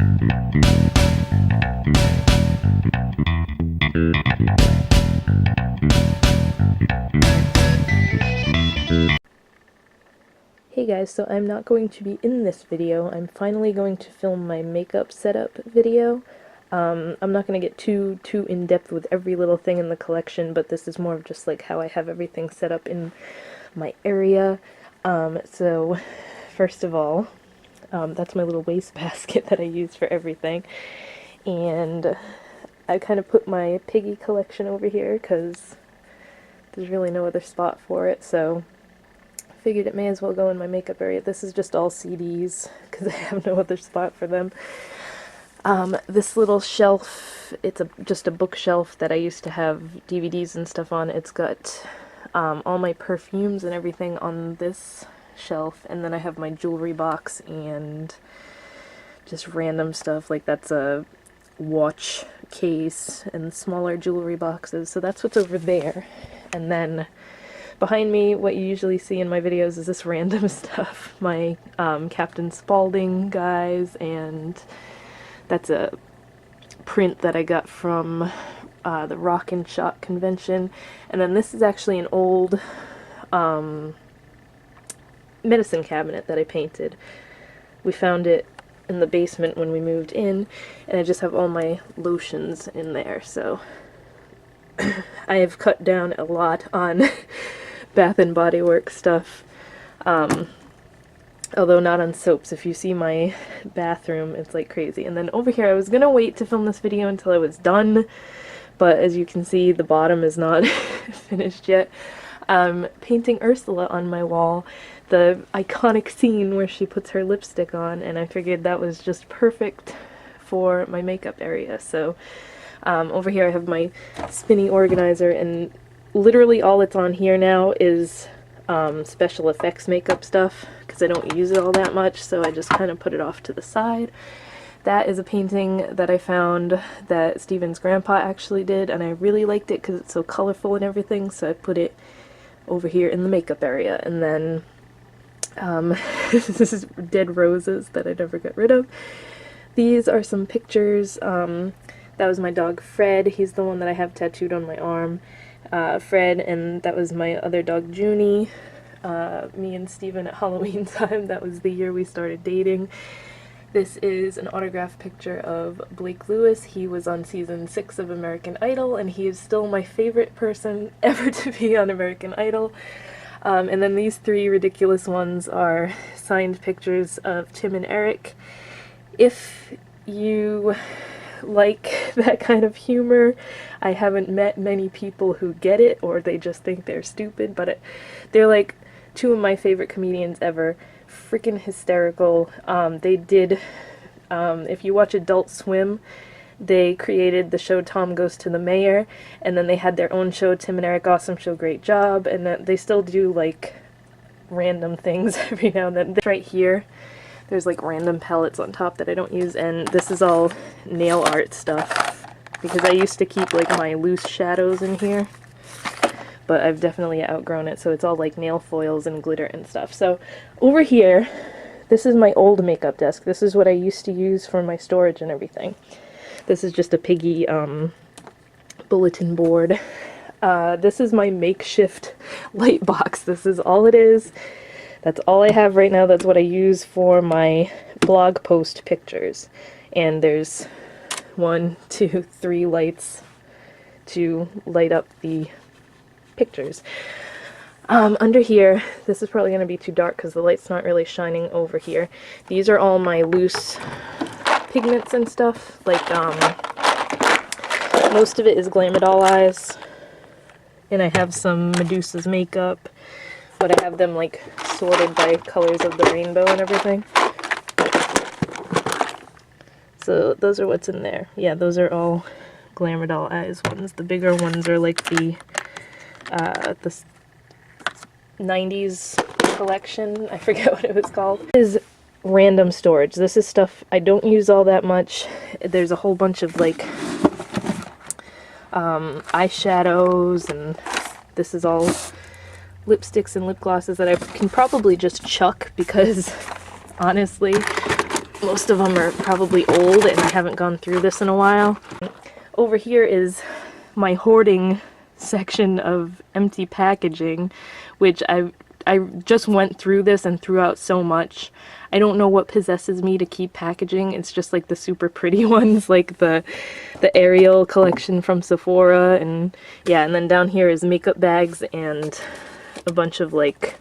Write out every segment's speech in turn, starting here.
Hey guys, so I'm not going to be in this video. I'm finally going to film my makeup setup video. I'm not going to get too in-depth with every little thing in the collection, but this is more of just like how I have everything set up in my area. So first of all, that's my little wastebasket that I use for everything. And I kind of put my piggy collection over here because there's really no other spot for it, so figured it may as well go in my makeup area. This is just all CDs because I have no other spot for them. This little shelf, it's just a bookshelf that I used to have DVDs and stuff on. It's got all my perfumes and everything on this shelf, and then I have my jewelry box and just random stuff, like that's a watch case and smaller jewelry boxes, so that's what's over there. And then behind me, what you usually see in my videos is this random stuff. My Captain Spaulding guys, and that's a print that I got from the Rock and Shock convention. And then this is actually an old medicine cabinet that I painted. We found it in the basement when we moved in, and I just have all my lotions in there, so I have cut down a lot on Bath and Body Works stuff, although not on soaps. If you see my bathroom, it's like crazy. And then over here, I was gonna wait to film this video until I was done, but as you can see, the bottom is not finished yet. Painting Ursula on my wall, the iconic scene where she puts her lipstick on, and I figured that was just perfect for my makeup area. So over here I have my spinny organizer, and literally all it's on here now is special effects makeup stuff, because I don't use it all that much, so I just kind of put it off to the side. That is a painting that I found that Steven's grandpa actually did, and I really liked it because it's so colorful and everything, so I put it over here in the makeup area. And then this is dead roses that I never got rid of. These are some pictures. That was my dog Fred. He's the one that I have tattooed on my arm. Fred, and that was my other dog Junie. Me and Steven at Halloween time. That was the year we started dating. This is an autograph picture of Blake Lewis. He was on season 6 of American Idol, and he is still my favorite person ever to be on American Idol. And then these three ridiculous ones are signed pictures of Tim and Eric. If you like that kind of humor, I haven't met many people who get it, or they just think they're stupid, but they're like two of my favorite comedians ever. Freaking hysterical. They did, if you watch Adult Swim, they created the show Tom Goes to the Mayor, and then they had their own show, Tim and Eric Awesome Show Great Job, and they still do like random things every now and then. Right here, there's like random palettes on top that I don't use, and this is all nail art stuff, because I used to keep like my loose shadows in here, but I've definitely outgrown it, so it's all like nail foils and glitter and stuff. So over here, this is my old makeup desk. This is what I used to use for my storage and everything. This is just a piggy bulletin board. This is my makeshift light box. This is all it is. That's all I have right now. That's what I use for my blog post pictures. And there's 1, 2, 3 lights to light up the pictures. Under here, this is probably going to be too dark because the light's not really shining over here. These are all my loose pigments and stuff. Like, most of it is Glamour Doll eyes. And I have some Medusa's makeup, but I have them like sorted by colors of the rainbow and everything. So those are what's in there. Yeah, those are all Glamour Doll eyes ones. The bigger ones are like the 90s collection. I forget what it was called. This is random storage. This is stuff I don't use all that much. There's a whole bunch of like eyeshadows, and this is all lipsticks and lip glosses that I can probably just chuck because honestly Most of them are probably old and I haven't gone through this in a while. Over here is my hoarding section of empty packaging, which I just went through this and threw out so much. I don't know what possesses me to keep packaging. It's just like the super pretty ones, like the Ariel collection from Sephora, and yeah, and then down here is makeup bags and a bunch of like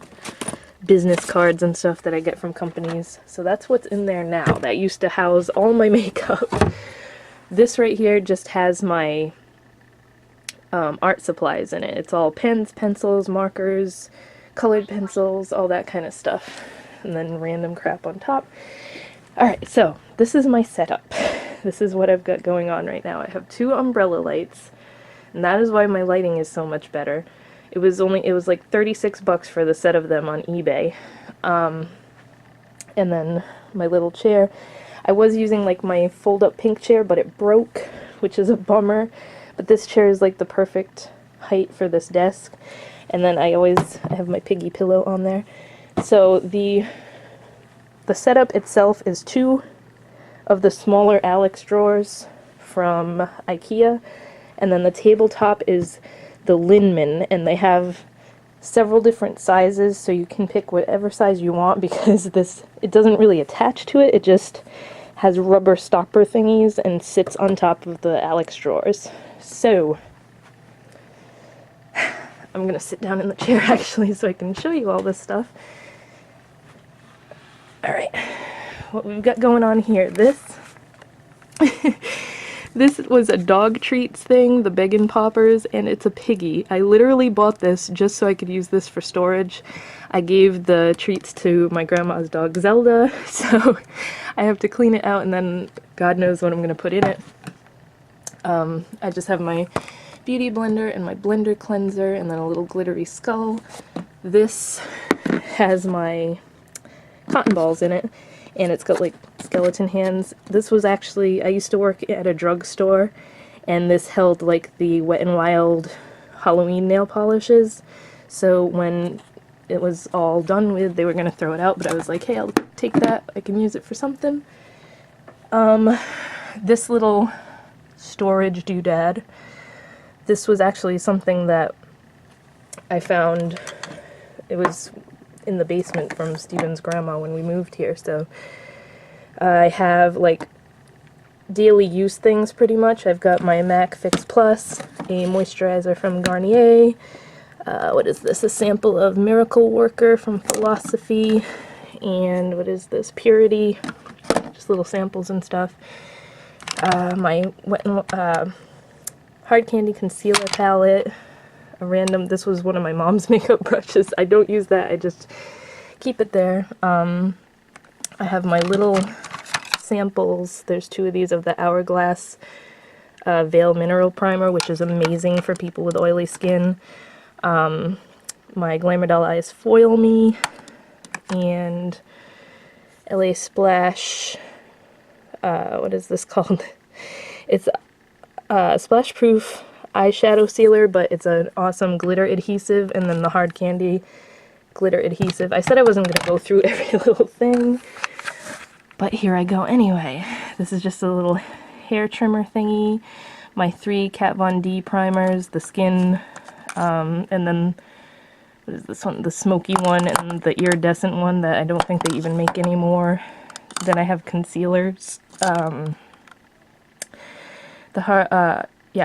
business cards and stuff that I get from companies. So that's what's in there now. That used to house all my makeup. This right here just has my art supplies in it. It's all pens, pencils, markers, colored pencils, all that kind of stuff. And then random crap on top. Alright, so this is my setup. This is what I've got going on right now. I have 2 umbrella lights, and that is why my lighting is so much better. It was like 36 bucks for the set of them on eBay. And then my little chair. I was using like my fold-up pink chair, but it broke, which is a bummer. But this chair is like the perfect height for this desk. And then I have my piggy pillow on there. So the setup itself is 2 of the smaller Alex drawers from IKEA. And then the tabletop is the Linman, and they have several different sizes, so you can pick whatever size you want, because it doesn't really attach to it, it just has rubber stopper thingies and sits on top of the Alex drawers. So I'm gonna sit down in the chair actually so I can show you all this stuff. Alright, what we've got going on here, this was a dog treats thing, the Beggin' Poppers, and it's a piggy. I literally bought this just so I could use this for storage. I gave the treats to my grandma's dog Zelda, so I have to clean it out and then God knows what I'm going to put in it. I just have my beauty blender and my blender cleanser and then a little glittery skull. This has my cotton balls in it, and it's got like skeleton hands. This was actually, I used to work at a drugstore, and this held like the Wet n Wild Halloween nail polishes. So when it was all done with, they were going to throw it out, but I was like, hey, I'll take that, I can use it for something. This little storage doodad, this was actually something that I found. It was in the basement from Steven's grandma when we moved here, so I have like daily use things pretty much. I've got my MAC Fix Plus, a moisturizer from Garnier, what is this, a sample of Miracle Worker from Philosophy, and what is this, Purity, just little samples and stuff. My Hard Candy Concealer Palette, a random, this was one of my mom's makeup brushes. I don't use that, I just keep it there. I have my little samples. There's 2 of these of the Hourglass Veil Mineral Primer, which is amazing for people with oily skin. My Glamour Doll Eyes Foil Me, and LA Splash, what is this called? It's Splash Proof eyeshadow sealer, but it's an awesome glitter adhesive, and then the Hard Candy glitter adhesive. I said I wasn't going to go through every little thing, but here I go anyway. This is just a little hair trimmer thingy, my 3 Kat Von D primers, the skin, and then, what is this one, the smoky one, and the iridescent one that I don't think they even make anymore. Then I have concealers,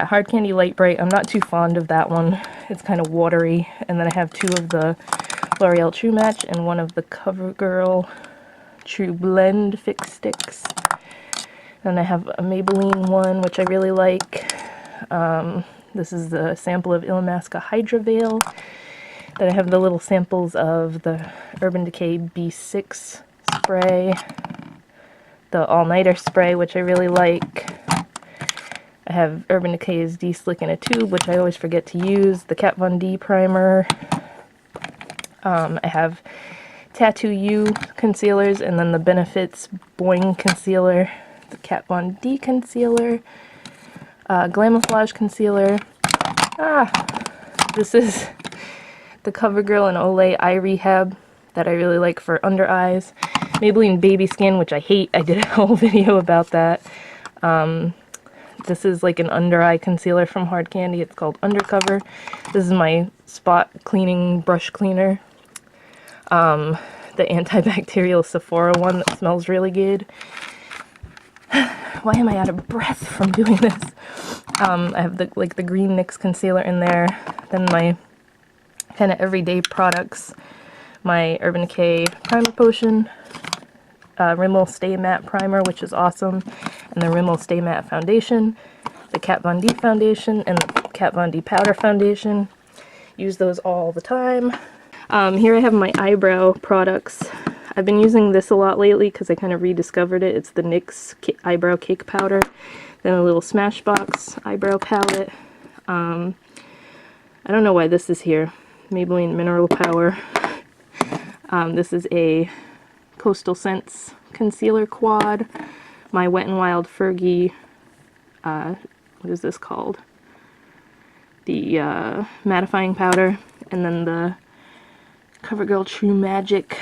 Hard Candy Light Bright. I'm not too fond of that one. It's kind of watery. And then I have 2 of the L'Oreal True Match and 1 of the CoverGirl True Blend Fix Sticks. Then I have a Maybelline one, which I really like. This is the sample of Illamasqua Hydra Veil. Then I have the little samples of the Urban Decay B6 spray, the All-Nighter spray, which I really like. I have Urban Decay's D-Slick in a tube, which I always forget to use, the Kat Von D primer. I have Tattoo You concealers, and then the Benefits Boing concealer, the Kat Von D concealer, Glamouflage concealer. This is the CoverGirl and Olay Eye Rehab that I really like for under eyes. Maybelline Baby Skin, which I hate. I did a whole video about that. This is like an under eye concealer from Hard Candy. It's called Undercover. This is my spot cleaning brush cleaner. The antibacterial Sephora one that smells really good. Why am I out of breath from doing this? I have the green NYX concealer in there. Then my kind of everyday products. My Urban Decay Primer Potion. Rimmel Stay Matte Primer, which is awesome. And the Rimmel Stay Matte Foundation. The Kat Von D Foundation. And the Kat Von D Powder Foundation. Use those all the time. Here I have my eyebrow products. I've been using this a lot lately because I kind of rediscovered it. It's the NYX Eyebrow Cake Powder. Then a little Smashbox eyebrow palette. I don't know why this is here. Maybelline Mineral Power. This is a Coastal Scents Concealer Quad. My Wet n Wild Fergie, what is this called? The mattifying powder. And then the CoverGirl True Magic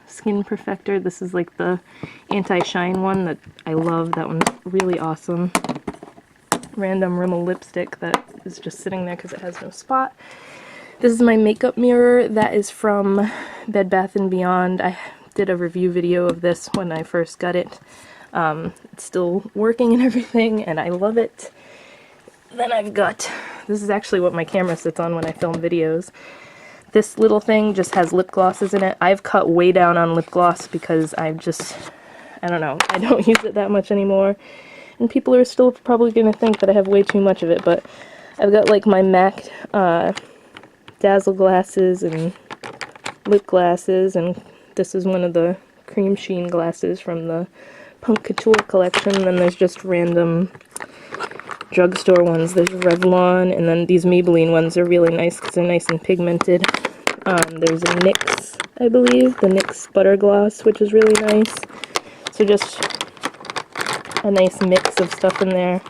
Skin Perfector. This is like the anti-shine one that I love. That one's really awesome. Random Rimmel lipstick that is just sitting there because it has no spot. This is my makeup mirror. That is from Bed Bath & Beyond. I did a review video of this when I first got it. It's still working and everything, and I love it. Then I've got, this is actually what my camera sits on when I film videos. This little thing just has lip glosses in it. I've cut way down on lip gloss because I don't know, I don't use it that much anymore. And people are still probably going to think that I have way too much of it, but I've got like my MAC Dazzle glasses and lip glasses, and this is one of the cream sheen glasses from the Punk Couture collection. And then there's just random drugstore ones. There's Revlon, and then these Maybelline ones are really nice because they're nice and pigmented. There's a NYX, I believe, the NYX Butter Gloss, which is really nice. So just a nice mix of stuff in there.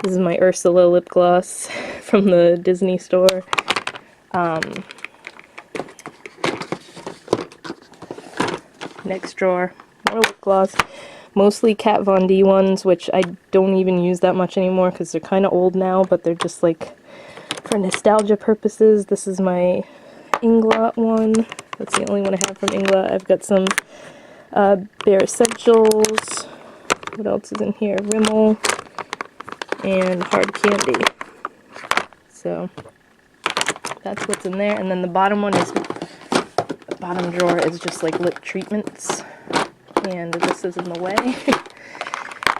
This is my Ursula lip gloss from the Disney store. Next drawer, more lip gloss. Mostly Kat Von D ones, which I don't even use that much anymore because they're kind of old now, but they're just like for nostalgia purposes. This is my Inglot one. That's the only one I have from Inglot. I've got some Bare Essentials. What else is in here? Rimmel and Hard Candy. So that's what's in there. And then the bottom one is, the bottom drawer is just like lip treatments. And this is in the way.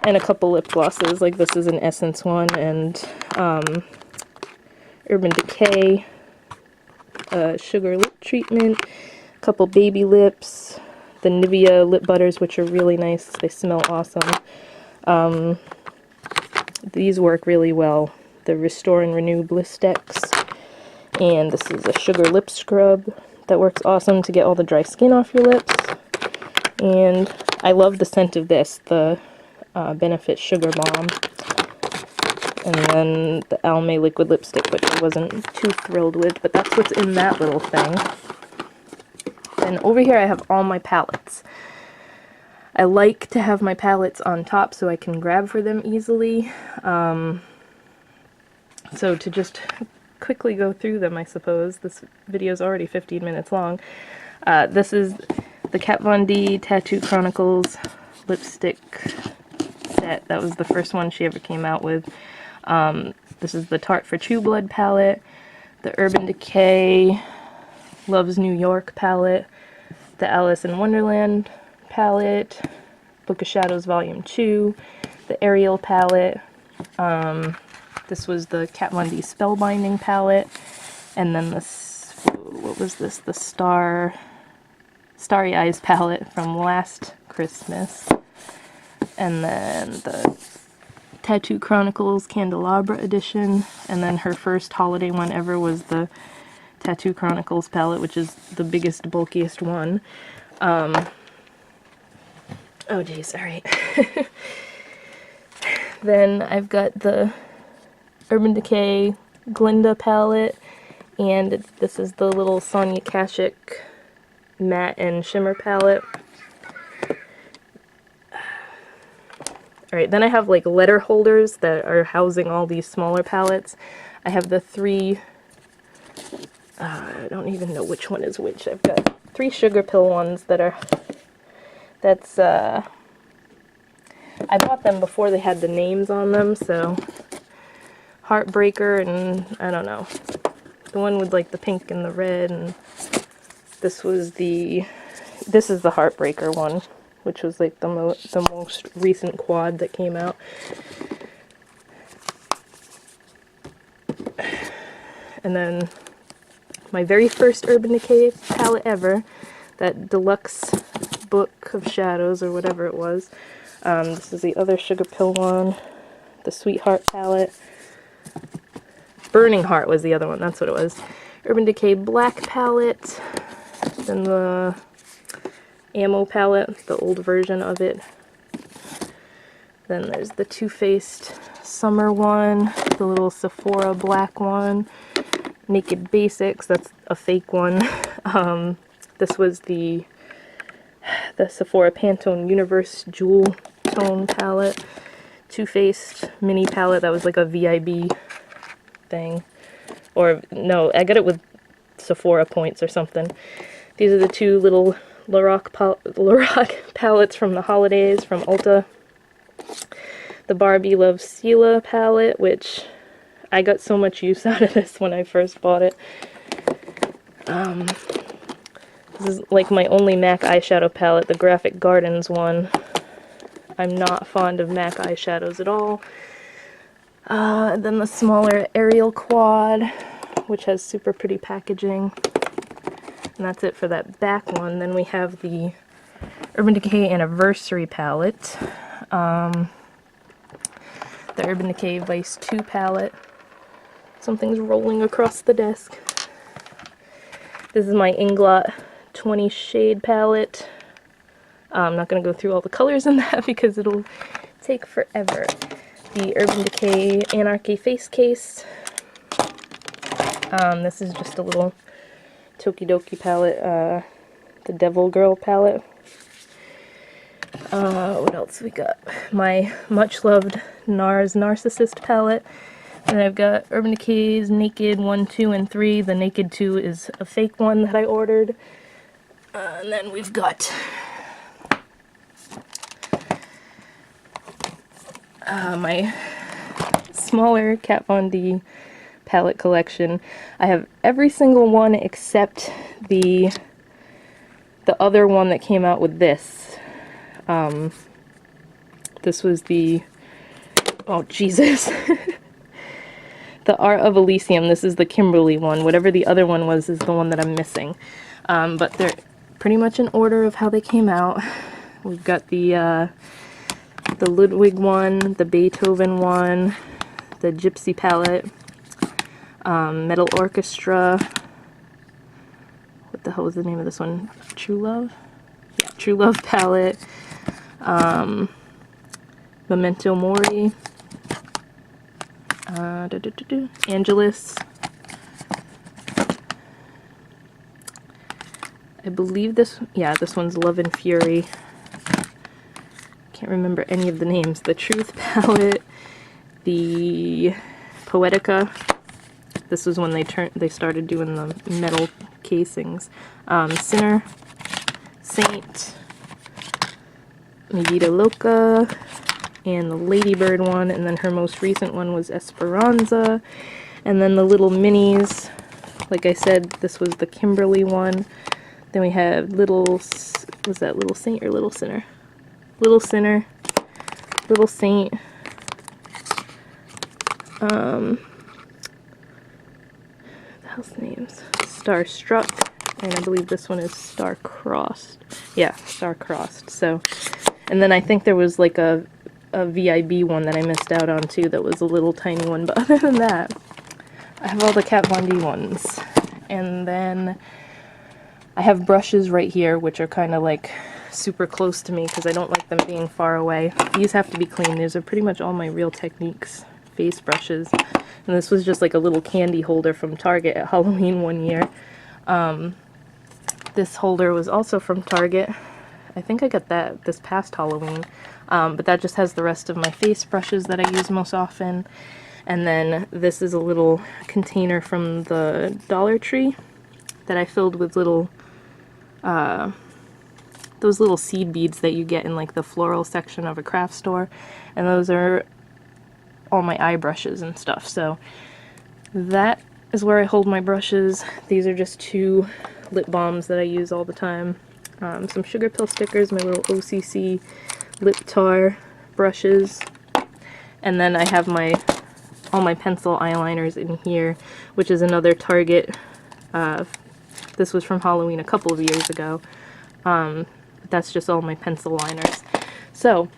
And a couple lip glosses, like this is an Essence one, and Urban Decay Sugar Lip Treatment, a couple baby lips, the Nivea lip butters, which are really nice, they smell awesome. These work really well. The Restore and Renew Blistex, and this is a sugar lip scrub that works awesome to get all the dry skin off your lips. And I love the scent of this, the Benefit Sugar Bomb. And then the Almay Liquid Lipstick, which I wasn't too thrilled with, but that's what's in that little thing. And over here I have all my palettes. I like to have my palettes on top so I can grab for them easily. So to just quickly go through them, I suppose. This video is already 15 minutes long. This is the Kat Von D Tattoo Chronicles lipstick set. That was the first one she ever came out with. This is the Tarte for True Blood palette, the Urban Decay Loves New York palette, the Alice in Wonderland palette, Book of Shadows Volume 2, the Ariel palette. This was the Kat Von D Spellbinding palette, and then this, what was this? The Starry Eyes palette from last Christmas. And then the Tattoo Chronicles Candelabra edition. And then her first holiday one ever was the Tattoo Chronicles palette, which is the biggest, bulkiest one. Oh geez, alright. Then I've got the Urban Decay Glinda palette. And this is the little Sonia Kashuk matte and shimmer palette. Alright, then I have like letter holders that are housing all these smaller palettes. I have the three, I don't even know which one is which. I've got 3 sugar pill ones that are, that's, I bought them before they had the names on them, so Heartbreaker and, I don't know, the one with like the pink and the red, and this is the Heartbreaker one, which was like the most recent quad that came out. And then my very first Urban Decay palette ever, that deluxe book of shadows or whatever it was. This is the other sugar pill one, the Sweetheart palette. Burning Heart was the other one, that's what it was. Urban Decay black palette, then the Ammo palette, the old version of it. Then there's the Too Faced summer one, the little Sephora black one, Naked Basics, that's a fake one. This was the Sephora Pantone Universe Jewel Tone palette, Too Faced mini palette, that was like a VIB thing. Or no, I got it with Sephora points or something. These are the 2 little Lorac palettes from the holidays from Ulta. The Barbie Loves Sela palette, which I got so much use out of this when I first bought it. This is like my only MAC eyeshadow palette, the Graphic Gardens one. I'm not fond of MAC eyeshadows at all. Then the smaller Ariel quad, which has super pretty packaging. And that's it for that back one. Then we have the Urban Decay Anniversary palette. The Urban Decay Vice 2 palette. Something's rolling across the desk. This is my Inglot 20 shade palette. I'm not going to go through all the colors in that because it'll take forever. The Urban Decay Anarchy face case. This is just a little Tokidoki palette, the Devil Girl palette. What else we got? My much loved NARS Narcissist palette. And I've got Urban Decay's Naked 1, 2, and 3. The Naked 2 is a fake one that I ordered. And then we've got my smaller Kat Von D palette collection. I have every single one except the other one that came out with this. This was the, oh Jesus, the Art of Elysium. This is the Kimberly one. Whatever the other one was is the one that I'm missing. But they're pretty much in order of how they came out. We've got the Ludwig one, the Beethoven one, the Gypsy palette, Metal Orchestra. What the hell was the name of this one? True Love? Yeah, True Love palette. Memento Mori. Angelus. I believe this, yeah, this one's Love and Fury. Can't remember any of the names. The Truth palette, the Poetica. This was when they started doing the metal casings. Sinner, Saint, Mi Vida Loca, and the Ladybird one, and then her most recent one was Esperanza, and then the little minis. Like I said, this was the Kimberly one. Then we have was that Little Saint or Little Sinner? Little Sinner, Little Saint, the hell's names? Starstruck, and I believe this one is Star-Crossed. Yeah, Star-Crossed. So, and then I think there was like a VIB one that I missed out on too that was a little tiny one, but other than that, I have all the Kat Von D ones. And then I have brushes right here, which are kind of like super close to me because I don't like them being far away. These have to be clean. These are pretty much all my Real Techniques face brushes. And this was just like a little candy holder from Target at Halloween one year. This holder was also from Target. I think I got that this past Halloween. But that just has the rest of my face brushes that I use most often. And then this is a little container from the Dollar Tree that I filled with little, those little seed beads that you get in like the floral section of a craft store. And those are all my eye brushes and stuff. So that is where I hold my brushes. These are just 2 lip balms that I use all the time. Some sugar pill stickers, my little OCC lip tar brushes. And then I have all my pencil eyeliners in here, which is another Target. This was from Halloween a couple of years ago. But that's just all my pencil liners. So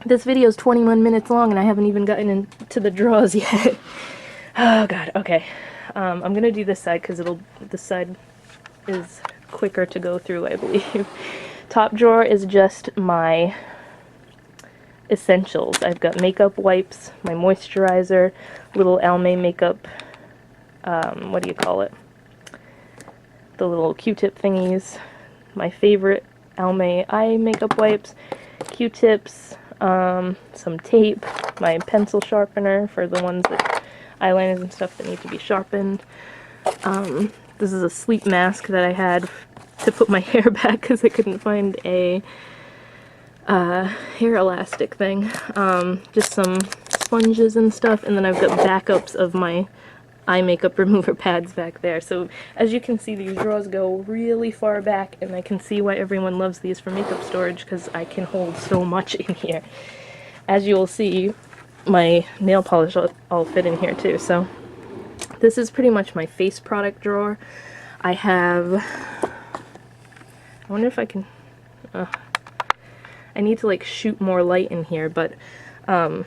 this video is 21 minutes long and I haven't even gotten into the drawers yet. Oh god, okay. I'm gonna do this side because this side is quicker to go through, I believe. Top drawer is just my essentials. I've got makeup wipes, my moisturizer, little Almay makeup, what do you call it? The little Q-tip thingies, my favorite Almay eye makeup wipes, Q-tips, some tape, my pencil sharpener for the ones that eyeliners and stuff that need to be sharpened. This is a sleep mask that I had to put my hair back because I couldn't find a hair elastic thing. Just some sponges and stuff, and then I've got backups of my eye makeup remover pads back there. So as you can see, these drawers go really far back, and I can see why everyone loves these for makeup storage because I can hold so much in here. As you will see, my nail polish all fit in here too. So this is pretty much my face product drawer. I wonder if I can, I need to like shoot more light in here, but I've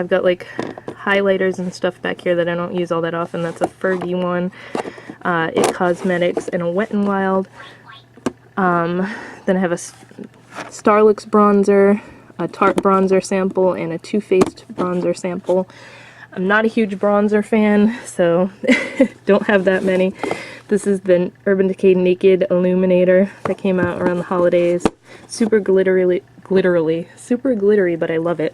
got like highlighters and stuff back here that I don't use all that often. That's a Fergie one, It Cosmetics, and a Wet n Wild. Then I have a Starlux bronzer, a Tarte bronzer sample, and a Too Faced bronzer sample. I'm not a huge bronzer fan, so don't have that many. This is the Urban Decay Naked Illuminator that came out around the holidays. Super glittery, super glittery, but I love it.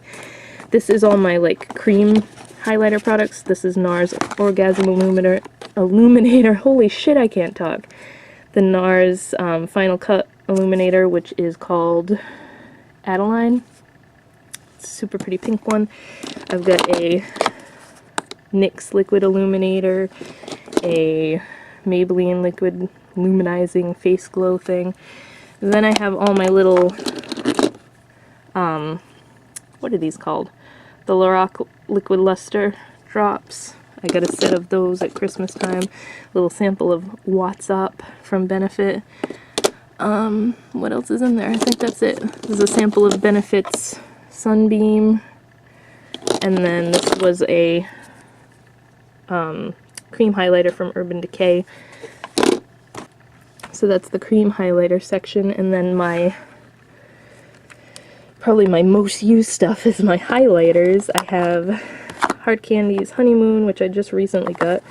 This is all my like cream highlighter products. This is NARS Orgasm Illuminator. Holy shit, I can't talk. The NARS Final Cut Illuminator, which is called Adeline. Super pretty pink one. I've got a NYX Liquid Illuminator, a Maybelline Liquid Luminizing Face Glow thing. And then I have all my little, what are these called? The Lorac Liquid Luster drops. I got a set of those at Christmas time. Little sample of What's Up from Benefit. What else is in there? I think that's it. This is a sample of Benefit's Sunbeam. And then this was a cream highlighter from Urban Decay. So that's the cream highlighter section. And then probably my most used stuff is my highlighters. I have Hard Candy's Honeymoon, which I just recently got.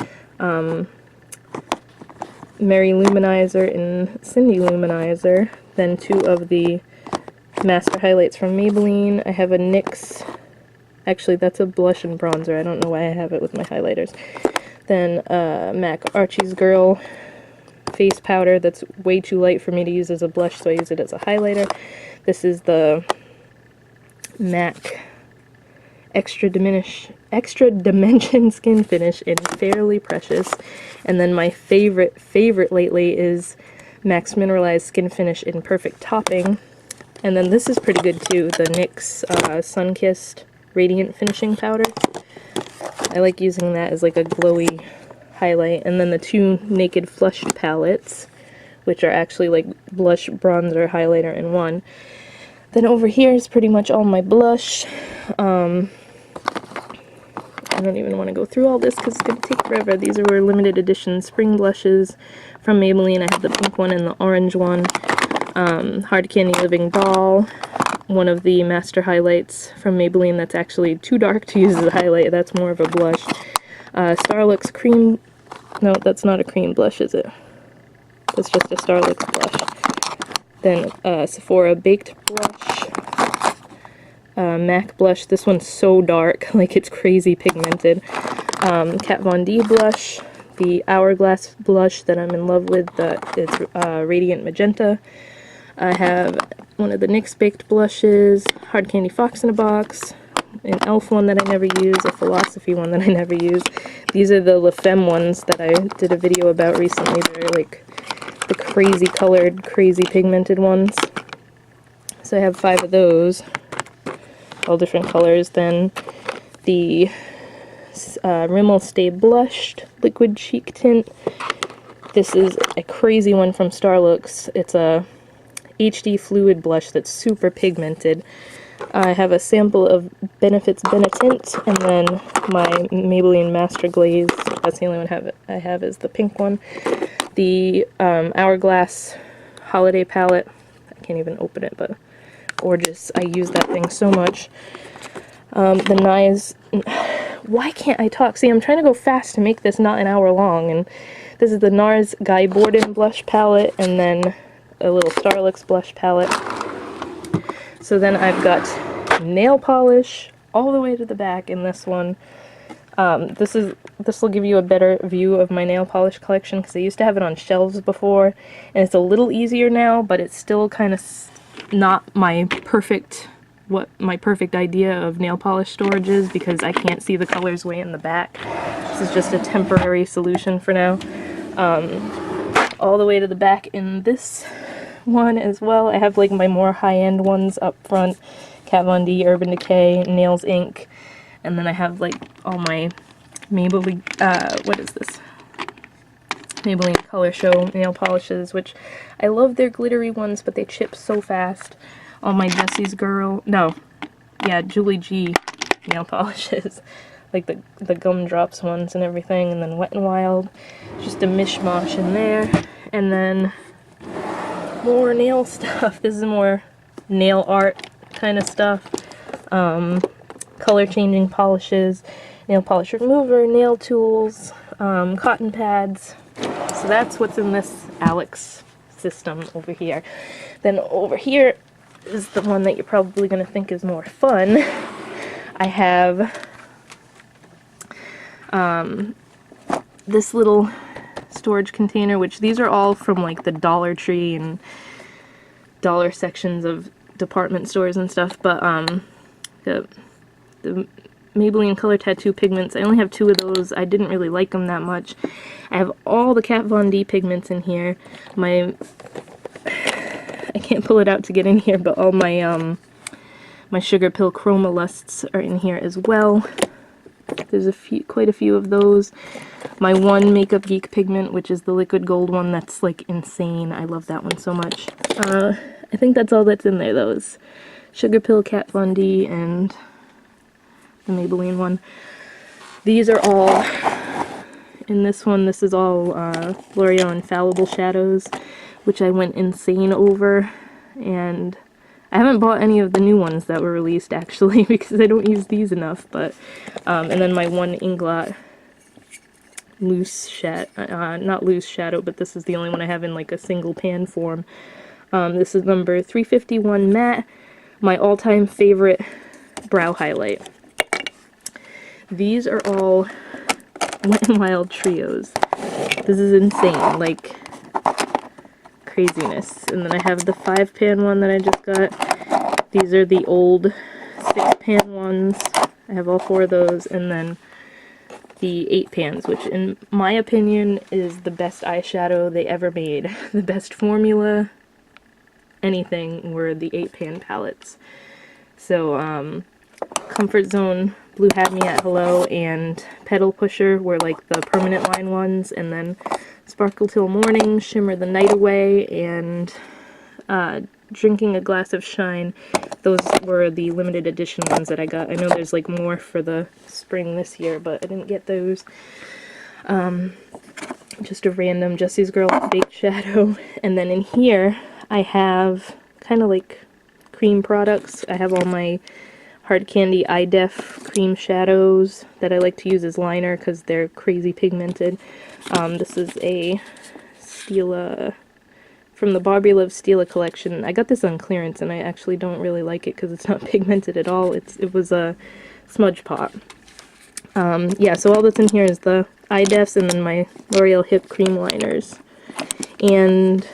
Mary Luminizer and Cindy Luminizer. Then 2 of the Master Highlights from Maybelline. I have a NYX, actually that's a blush and bronzer, I don't know why I have it with my highlighters. Then MAC Archie's Girl face powder that's way too light for me to use as a blush, so I use it as a highlighter. This is the MAC Extra Dimension Skin Finish in Fairly Precious. And then my favorite lately is MAC's Mineralized Skin Finish in Perfect Topping. And then this is pretty good too, the NYX Sunkissed Radiant Finishing Powder. I like using that as like a glowy highlight. And then the 2 Naked Flush palettes, which are actually like blush, bronzer, highlighter in one. Then over here is pretty much all my blush. I don't even want to go through all this because it's going to take forever. These were limited edition spring blushes from Maybelline. I have the pink one and the orange one. Hard Candy Living Doll. One of the Master Highlights from Maybelline that's actually too dark to use as a highlight. That's more of a blush. Starlux Cream. No, that's not a cream blush, is it? That's just a Starlux blush. Then Sephora Baked Blush. MAC blush. This one's so dark, like it's crazy pigmented. Kat Von D blush. The Hourglass blush that I'm in love with. It's Radiant Magenta. I have one of the NYX Baked blushes. Hard Candy Fox in a Box. An e.l.f. one that I never use. A Philosophy one that I never use. These are the La Femme ones that I did a video about recently. They're like the crazy colored, crazy pigmented ones. So I have 5 of those. All different colors. Then the Rimmel Stay Blushed Liquid Cheek Tint. This is a crazy one from Starlooks. It's a HD fluid blush that's super pigmented. I have a sample of Benefits Benetint, and then my Maybelline Master Glaze. That's the only one I have is the pink one. The Hourglass Holiday Palette. I can't even open it, but gorgeous. I use that thing so much. The NYX... Why can't I talk? See, I'm trying to go fast to make this not an hour long, and this is the NARS Guy Borden blush palette, and then a little Starlooks blush palette. So then I've got nail polish all the way to the back in this one. This will give you a better view of my nail polish collection, because I used to have it on shelves before, and it's a little easier now, but it's still kind of not my perfect idea of nail polish storage is, because I can't see the colors way in the back. This is just a temporary solution for now. All the way to the back in this one as well. I have like my more high-end ones up front. Kat Von D, Urban Decay, Nails Inc. And then I have like all my Maybelline, what is this? Maybelline Color Show nail polishes, which I love their glittery ones, but they chip so fast. All my Julie G nail polishes, like the gumdrops ones and everything, and then Wet n Wild, just a mishmash in there, and then more nail stuff. This is more nail art kind of stuff. Color changing polishes, nail polish remover, nail tools, cotton pads. So that's what's in this Alex system over here. Then over here is the one that you're probably going to think is more fun. I have this little storage container, which these are all from like the Dollar Tree and dollar sections of department stores and stuff, but the Maybelline Color Tattoo pigments, I only have 2 of those. I didn't really like them that much. I have all the Kat Von D pigments in here. I can't pull it out to get in here, but all my my Sugar Pill Chroma Lusts are in here as well. There's quite a few of those. My one Makeup Geek pigment, which is the liquid gold one, that's like insane. I love that one so much. I think that's all that's in there, though, is Sugar Pill, Kat Von D, and the Maybelline one. These are all in this one. This is all L'Oreal Infallible shadows, which I went insane over, and I haven't bought any of the new ones that were released, actually, because I don't use these enough, but, and then my one Inglot loose shadow, not loose shadow, but this is the only one I have in, like, a single pan form. This is number 351 Matte, my all-time favorite brow highlight. These are all Wet n Wild trios. This is insane, like, craziness. And then I have the 5-pan one that I just got. These are the old 6-pan ones. I have all 4 of those. And then the 8-pans, which in my opinion is the best eyeshadow they ever made. The best formula, anything, were the 8-pan palettes. So, Comfort Zone, Blue Had Me at Hello, and Petal Pusher were like the permanent line ones, and then Sparkle Till Morning, Shimmer the Night Away, and Drinking a Glass of Shine. Those were the limited edition ones that I got. I know there's like more for the spring this year, but I didn't get those. Just a random Jessie's Girl Baked Shadow. And then in here, I have kind of like cream products. I have all my Hard Candy Eye Def cream shadows that I like to use as liner because they're crazy pigmented. This is a Stila from the Barbie Loves Stila collection. I got this on clearance, and I actually don't really like it because it's not pigmented at all. It was a smudge pot. Yeah, so all that's in here is the eye defs and then my L'Oreal Hip cream liners. And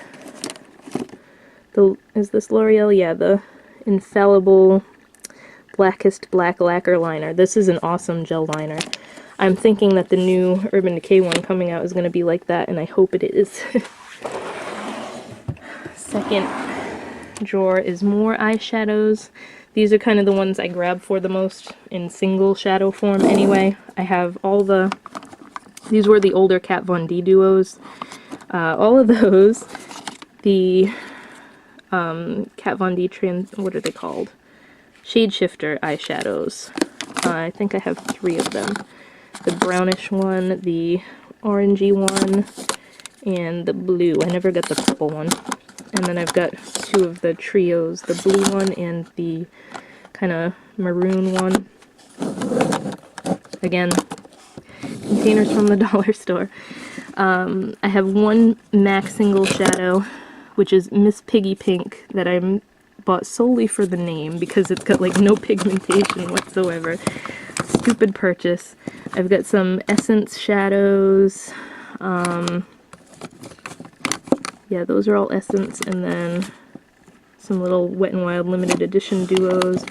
is this L'Oreal? Yeah, the Infallible Blackest Black Lacquer Liner. This is an awesome gel liner. I'm thinking that the new Urban Decay one coming out is going to be like that, and I hope it is. Second drawer is more eyeshadows. These are kind of the ones I grab for the most in single shadow form anyway. I have all these were the older Kat Von D duos. All of those, the Kat Von D what are they called? Shade Shifter eyeshadows. I think I have 3 of them. The brownish one, the orangey one, and the blue. I never got the purple one. And then I've got 2 of the trios, the blue one and the kind of maroon one. Again, containers from the dollar store. I have one MAC single shadow, which is Miss Piggy Pink, that I bought solely for the name because it's got like no pigmentation whatsoever. Stupid purchase. I've got some Essence shadows. Yeah, those are all Essence, and then some little Wet n Wild limited edition duos.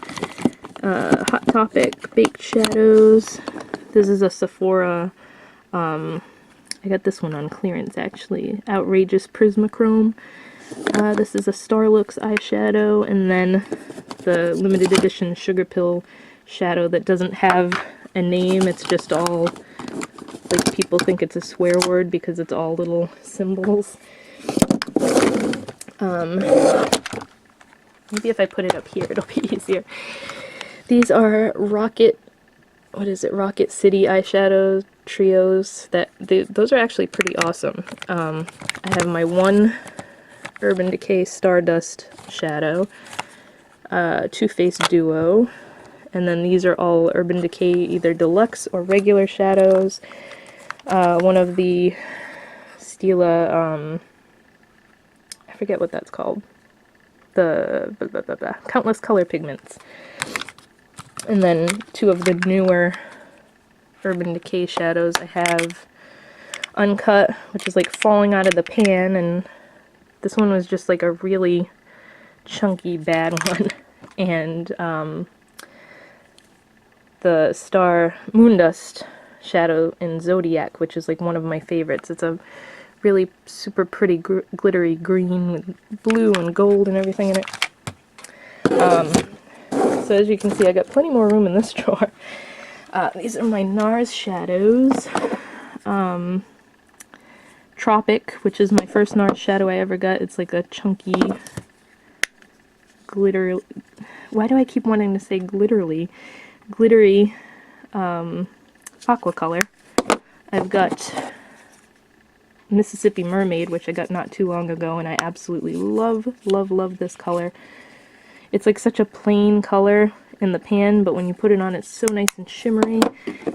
Hot Topic baked shadows. This is a Sephora. I got this one on clearance actually. Outrageous Prismachrome. This is a Starlooks eyeshadow, and then the limited edition Sugar Pill shadow that doesn't have a name. It's just all, like, people think it's a swear word because it's all little symbols. Maybe if I put it up here, it'll be easier. These are Rocket City eyeshadow trios. Those are actually pretty awesome. I have my one Urban Decay Stardust shadow, Too Faced duo, and then these are all Urban Decay either deluxe or regular shadows. One of the Stila, I forget what that's called. The Countless Color Pigments. And then 2 of the newer Urban Decay shadows. I have Uncut, which is like falling out of the pan, and this one was just like a really chunky bad one. And the Star Moondust shadow in Zodiac, which is like one of my favorites. It's a really super pretty glittery green with blue and gold and everything in it. So as you can see, I got plenty more room in this drawer. These are my NARS shadows. Tropic, which is my first NARS shadow I ever got. It's like a chunky glitter. Why do I keep wanting to say glittery aqua color. I've got Mississippi Mermaid, which I got not too long ago, and I absolutely love this color. It's like such a plain color in the pan, but when you put it on, it's so nice and shimmery.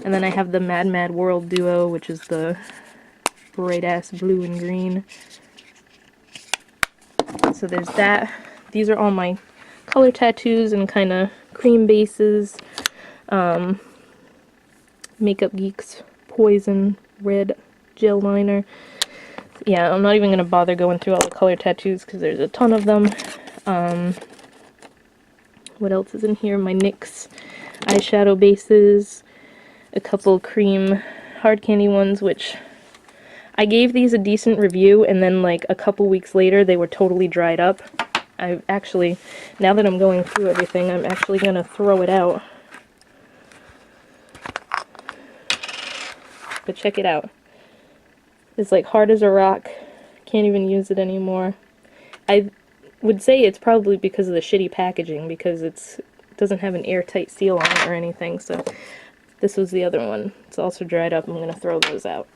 And then I have the Mad World duo, which is the bright ass blue and green. So there's that. These are all my color tattoos and kind of cream bases. Makeup Geek's Poison Red Gel Liner. Yeah, I'm not even going to bother going through all the color tattoos because there's a ton of them. What else is in here? My NYX eyeshadow bases. A couple cream hard candy ones, which I gave these a decent review, and then like a couple weeks later they were totally dried up. I've actually, now that I'm going through everything, I'm actually going to throw it out. But check it out. It's like hard as a rock. Can't even use it anymore. I would say it's probably because of the shitty packaging, because it doesn't have an airtight seal on it or anything. So this was the other one. It's also dried up. I'm going to throw those out.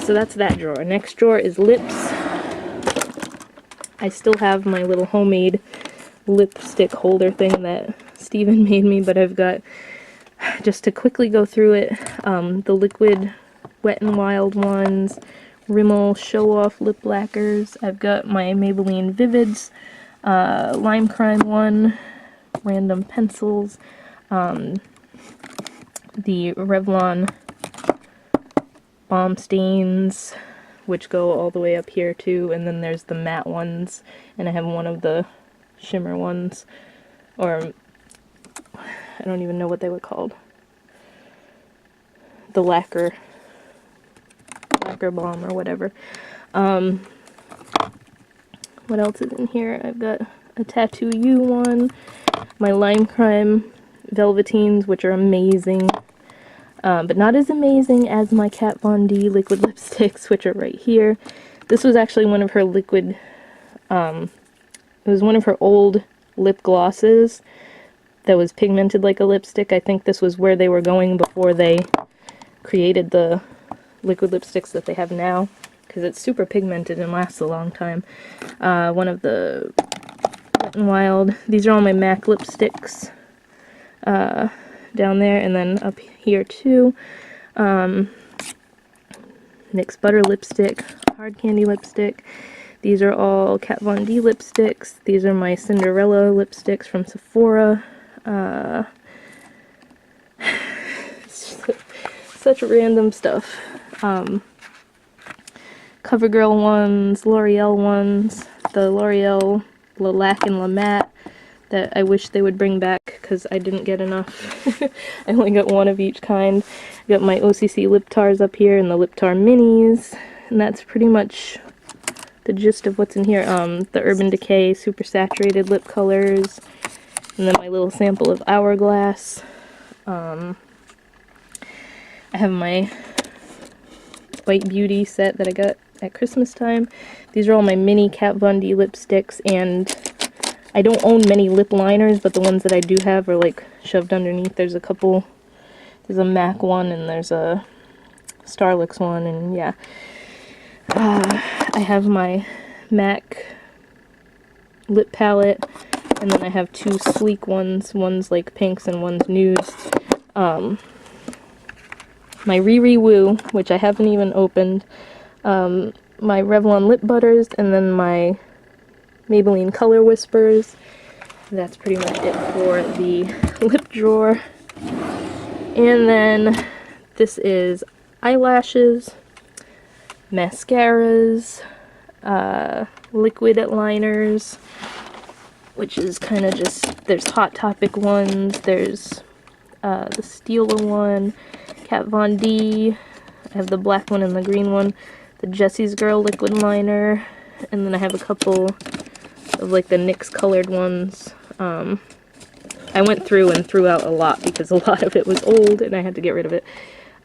So that's that drawer. Next drawer is lips. I still have my little homemade lipstick holder thing that Steven made me, but I've got, just to quickly go through it, the liquid Wet n Wild ones, Rimmel Show Off Lip Lacquers. I've got my Maybelline Vivids, Lime Crime one, random pencils, the Revlon Balm Stains, which go all the way up here too, and then there's the matte ones, and I have one of the shimmer ones, or I don't even know what they were called. The lacquer balm or whatever. What else is in here? I've got a Tattoo You one, my Lime Crime Velveteens, which are amazing, but not as amazing as my Kat Von D liquid lipsticks, which are right here. This was actually one of her liquid, it was one of her old lip glosses that was pigmented like a lipstick. I think this was where they were going before they created the liquid lipsticks that they have now, because it's super pigmented and lasts a long time. One of the Wet n Wild. These are all my MAC lipsticks down there, and then up here too. NYX Butter lipstick, Hard Candy lipstick. These are all Kat Von D lipsticks. These are my Cinderella lipsticks from Sephora. Such random stuff. CoverGirl ones, L'Oreal ones, the L'Oreal Lilac and La Matte that I wish they would bring back because I didn't get enough. I only got one of each kind. I got my OCC lip tars up here and the lip tar minis, and that's pretty much the gist of what's in here. The Urban Decay super saturated lip colors, and then my little sample of Hourglass. I have my White Beauty set that I got at Christmas time. These are all my mini Kat Von D lipsticks, and I don't own many lip liners, but the ones that I do have are like shoved underneath. There's a couple, there's a MAC one and there's a Starlux one, and yeah. I have my MAC lip palette, and then I have two sleek ones. One's like pinks and one's nudes. My Riri Woo, which I haven't even opened, my Revlon lip butters, and then my Maybelline Color Whispers. That's pretty much it for the lip drawer. And then this is eyelashes, mascaras, liquid liners, which is kind of just, there's Hot Topic ones, there's the Stila one, Kat Von D, I have the black one and the green one, the Jessie's Girl liquid liner, and then I have a couple of like the NYX colored ones. I went through and threw out a lot because a lot of it was old and I had to get rid of it.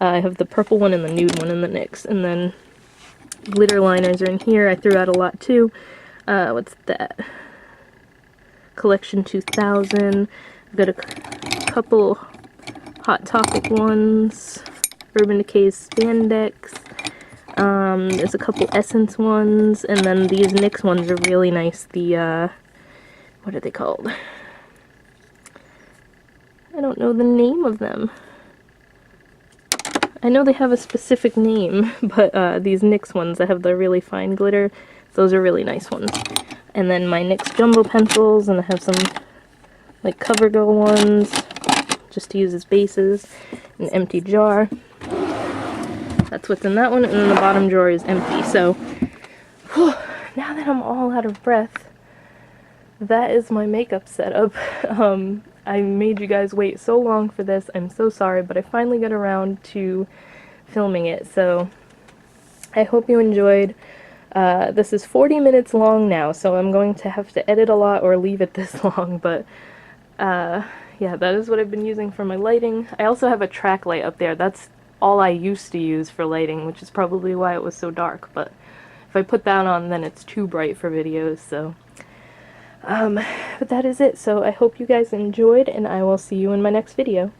I have the purple one and the nude one in the NYX, and then glitter liners are in here. I threw out a lot too. What's that? Collection 2000. I've got a couple Hot Topic ones. Urban Decay's Spandex. There's a couple Essence ones, and then these NYX ones are really nice. The, what are they called? I don't know the name of them. I know they have a specific name, but these NYX ones that have the really fine glitter, those are really nice ones. And then my NYX Jumbo pencils, and I have some like CoverGirl ones, just to use as bases. An empty jar. That's what's in that one, and then the bottom drawer is empty. So, whew, now that I'm all out of breath, that is my makeup setup. I made you guys wait so long for this. I'm so sorry, but I finally got around to filming it, so I hope you enjoyed. This is 40 minutes long now, so I'm going to have to edit a lot or leave it this long, but yeah, that is what I've been using for my lighting. I also have a track light up there. That's all I used to use for lighting, which is probably why it was so dark, but if I put that on, then it's too bright for videos, so but that is it. So I hope you guys enjoyed, and I will see you in my next video.